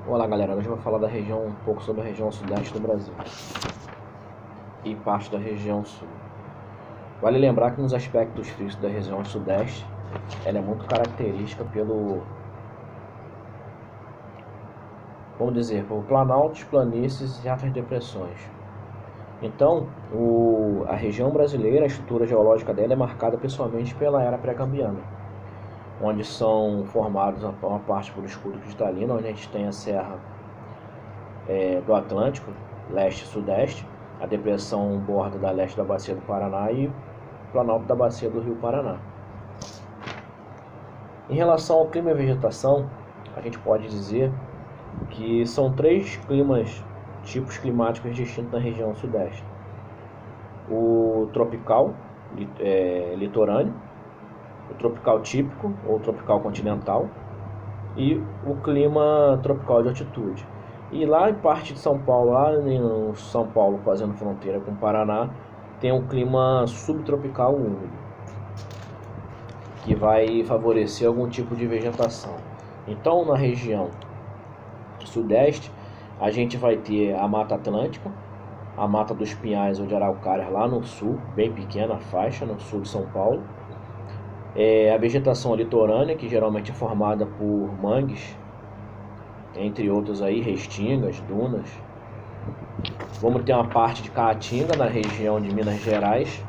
Olá galera, hoje eu vou falar um pouco sobre a região sudeste do Brasil e parte da região sul. Vale lembrar que nos aspectos físicos da região sudeste, ela é muito característica por planaltos, planícies e altas depressões. Então, a região brasileira, a estrutura geológica dela é marcada principalmente pela era pré-cambriana, onde são formados uma parte por escudo cristalino, onde a gente tem a serra do Atlântico, leste e sudeste, a depressão borda da leste da bacia do Paraná e o planalto da bacia do Rio Paraná. Em relação ao clima e vegetação, a gente pode dizer que são três tipos climáticos distintos na região sudeste: o tropical, litorâneo, o tropical típico ou tropical continental e o clima tropical de altitude. E lá em parte de São Paulo, lá em São Paulo, fazendo fronteira com o Paraná, tem um clima subtropical úmido, que vai favorecer algum tipo de vegetação. Então, na região sudeste, a gente vai ter a Mata Atlântica, a Mata dos Pinhais ou de Araucárias lá no sul, bem pequena faixa, no sul de São Paulo. A vegetação litorânea, que geralmente é formada por mangues, entre outros aí, restingas, dunas. Vamos ter uma parte de caatinga na região de Minas Gerais.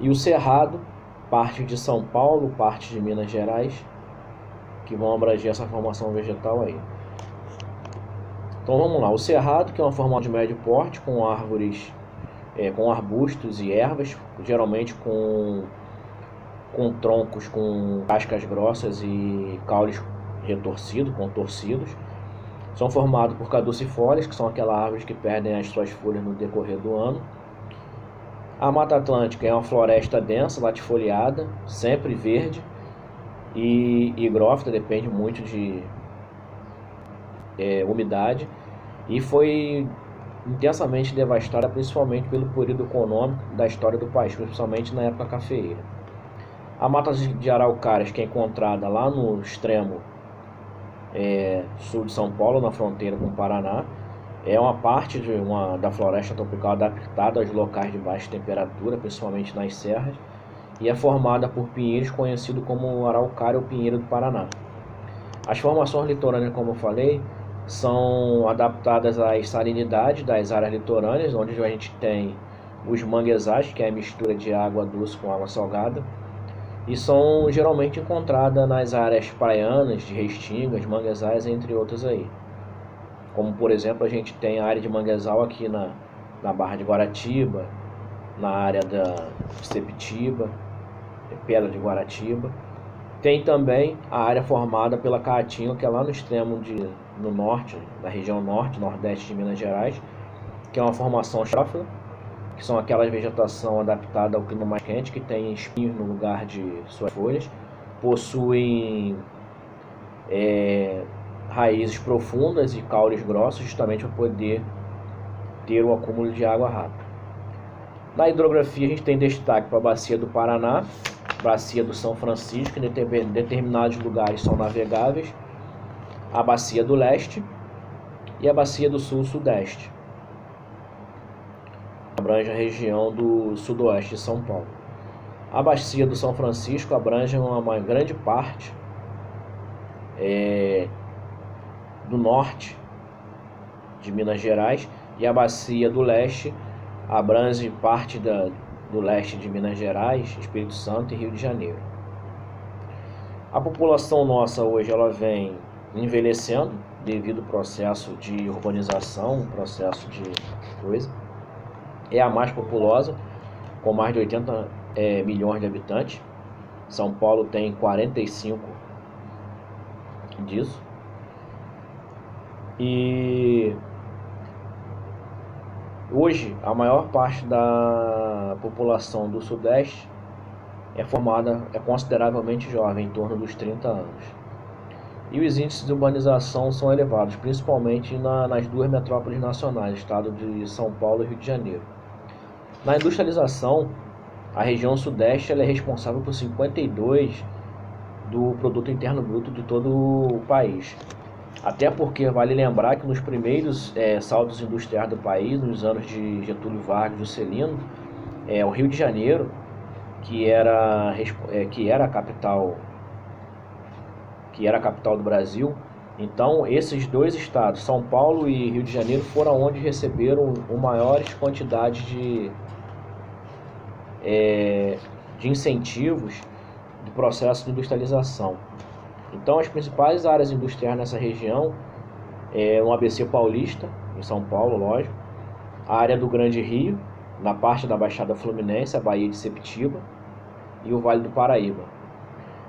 E o Cerrado, parte de São Paulo, parte de Minas Gerais, que vão abranger essa formação vegetal aí. Então vamos lá, o Cerrado, que é uma formação de médio porte, com árvores, com arbustos e ervas, geralmente com troncos com cascas grossas e caules contorcidos. São formados por caducifólias, que são aquelas árvores que perdem as suas folhas no decorrer do ano. A Mata Atlântica é uma floresta densa, latifoliada, sempre verde e higrófita, depende muito de umidade, e foi intensamente devastada principalmente pelo período econômico da história do país, principalmente na época cafeeira. A Mata de Araucárias, que é encontrada lá no extremo sul de São Paulo, na fronteira com o Paraná, é uma parte da floresta tropical adaptada aos locais de baixa temperatura, principalmente nas serras, e é formada por pinheiros conhecidos como araucária ou pinheiro do Paraná. As formações litorâneas, como eu falei, são adaptadas às salinidades das áreas litorâneas, onde a gente tem os manguezais, que é a mistura de água doce com água salgada, e são geralmente encontradas nas áreas praianas, de restingas, manguezais, entre outras aí. Como, por exemplo, a gente tem a área de manguezal aqui na Barra de Guaratiba, na área da Sepetiba, Pedra de Guaratiba. Tem também a área formada pela Caatinga, que é lá no extremo no norte, da região norte, nordeste de Minas Gerais, que é uma formação xerófila, que são aquelas vegetação adaptada ao clima mais quente, que tem espinhos no lugar de suas folhas, possuem raízes profundas e caules grossos, justamente para poder ter o acúmulo de água rápido. Na hidrografia, a gente tem destaque para a bacia do Paraná, bacia do São Francisco, que em determinados lugares são navegáveis, a bacia do leste e a bacia do sul-sudeste, abrange a região do sudoeste de São Paulo. A bacia do São Francisco abrange uma grande parte do norte de Minas Gerais, e a bacia do leste abrange parte do leste de Minas Gerais, Espírito Santo e Rio de Janeiro. A população nossa hoje ela vem envelhecendo devido ao processo de urbanização, processo de coisa. É a mais populosa, com mais de 80 milhões de habitantes. São Paulo tem 45 disso. E hoje a maior parte da população do Sudeste é consideravelmente jovem, em torno dos 30 anos. E os índices de urbanização são elevados, principalmente nas duas metrópoles nacionais, estado de São Paulo e Rio de Janeiro. Na industrialização, a região Sudeste ela é responsável por 52 do produto interno bruto de todo o país. Até porque vale lembrar que nos primeiros saldos industriais do país, nos anos de Getúlio Vargas e Juscelino, o Rio de Janeiro, que era a capital do Brasil. Então, esses dois estados, São Paulo e Rio de Janeiro, foram onde receberam maiores quantidades de incentivos do processo de industrialização. Então, as principais áreas industriais nessa região o ABC Paulista, em São Paulo, lógico, a área do Grande Rio, na parte da Baixada Fluminense, a Baía de Septiba e o Vale do Paraíba.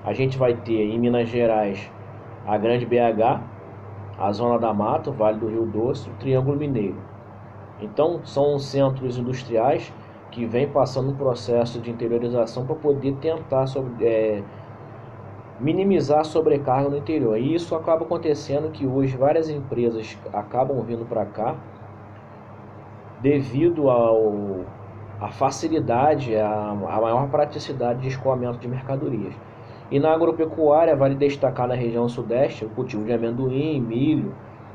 A gente vai ter em Minas Gerais a Grande BH, a Zona da Mata, o Vale do Rio Doce, o Triângulo Mineiro. Então, são centros industriais que vêm passando um processo de interiorização para poder tentar minimizar a sobrecarga no interior. E isso acaba acontecendo que hoje várias empresas acabam vindo para cá devido à facilidade, à maior praticidade de escoamento de mercadorias. E na agropecuária vale destacar na região sudeste o cultivo de amendoim, milho,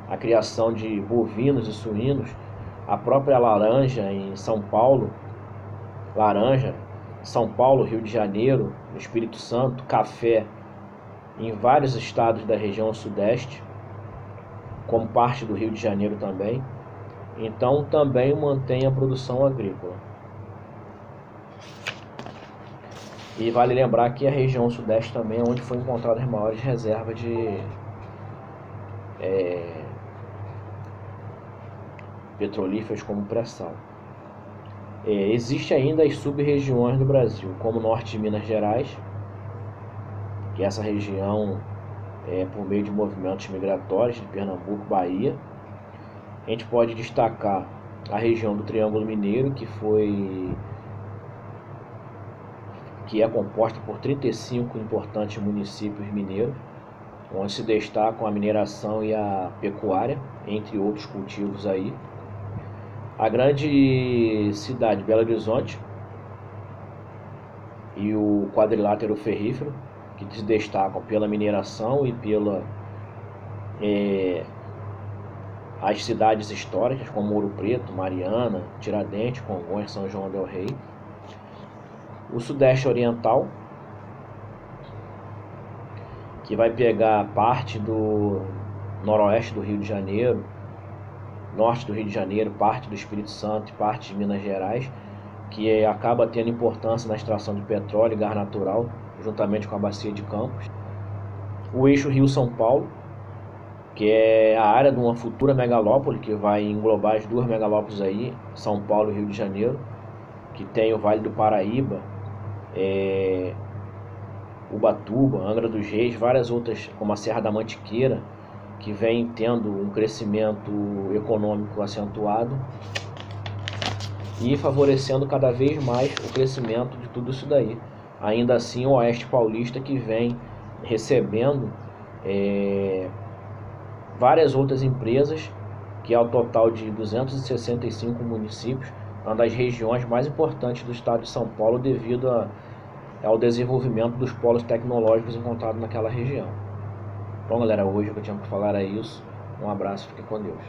a criação de bovinos e suínos, a própria laranja em São Paulo, São Paulo, Rio de Janeiro, Espírito Santo, café em vários estados da região sudeste, como parte do Rio de Janeiro também. Então também mantém a produção agrícola. E vale lembrar que a região sudeste também é onde foi encontrada as maiores reservas de petrolíferos como pré-sal. Existe ainda as sub-regiões do Brasil, como o norte de Minas Gerais, que essa região por meio de movimentos migratórios de Pernambuco, Bahia. A gente pode destacar a região do Triângulo Mineiro, que é composta por 35 importantes municípios mineiros, onde se destacam a mineração e a pecuária, entre outros cultivos aí. A grande cidade de Belo Horizonte e o quadrilátero ferrífero, que se destacam pela mineração e pela as cidades históricas como Ouro Preto, Mariana, Tiradentes, Congonhas, São João del Rei. O Sudeste Oriental, que vai pegar parte do noroeste do Rio de Janeiro, norte do Rio de Janeiro, parte do Espírito Santo e parte de Minas Gerais, que acaba tendo importância na extração de petróleo e gás natural, juntamente com a bacia de Campos. O eixo Rio-São Paulo, que é a área de uma futura megalópole, que vai englobar as duas megalópoles aí, São Paulo e Rio de Janeiro, que tem o Vale do Paraíba, Ubatuba, Angra dos Reis, várias outras, como a Serra da Mantiqueira, que vem tendo um crescimento econômico acentuado e favorecendo cada vez mais o crescimento de tudo isso daí. Ainda assim, o Oeste Paulista, que vem recebendo várias outras empresas, que é o total de 265 municípios, uma das regiões mais importantes do estado de São Paulo devido ao desenvolvimento dos polos tecnológicos encontrados naquela região. Bom, galera, hoje o que eu tinha para falar é isso. Um abraço, fiquem com Deus.